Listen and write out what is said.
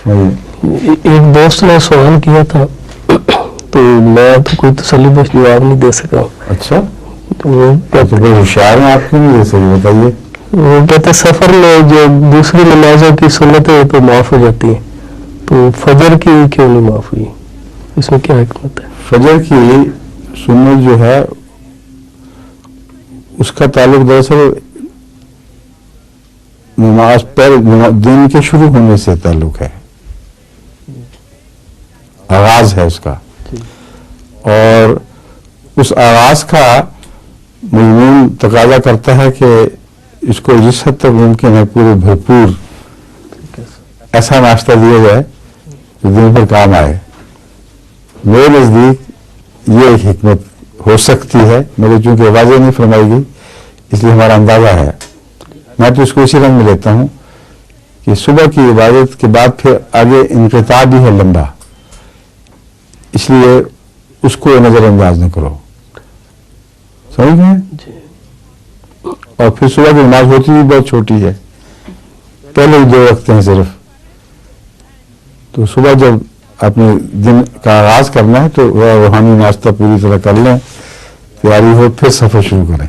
ایک دوست نے سوال کیا تھا تو میں تو کوئی تسلی بخش جواب نہیں دے سکا. اچھا تو کوئی ہوشیار ہیں آپ کی نہیں دے سکے، بتائیے. وہ کہتے سفر میں جو دوسری نمازوں کی سنتیں تو معاف ہو جاتی ہیں، تو فجر کی کیوں نہیں معاف ہوئی؟ اس میں کیا حکمت ہے؟ فجر کی سنت جو ہے اس کا تعلق دراصل نماز دن کے شروع ہونے سے تعلق ہے، آغاز ہے اس کا، اور اس آغاز کا مضمون تقاضا کرتا ہے کہ اس کو جس حد تک ممکن ہے پورے بھرپور ایسا ناشتہ دیا جائے جو دن پر کام آئے. میرے نزدیک یہ ایک حکمت ہو سکتی ہے، مگر چونکہ واضح نہیں فرمائی گئی اس لیے ہمارا اندازہ ہے. میں تو اس کو اسی رنگ میں لیتا ہوں کہ صبح کی عبادت کے بعد پھر آگے انقطاع بھی ہے لمبا، اس لیے اس کو نظر انداز نہ کرو، سمجھ گئے؟ اور پھر صبح کی نماز ہوتی بھی بہت چھوٹی ہے، پہلے ہی 2 وقت ہیں صرف. تو صبح جب اپنے دن کا آغاز کرنا ہے تو روحانی ناشتہ پوری طرح کر لیں، تیاری ہو، پھر سفر شروع کریں.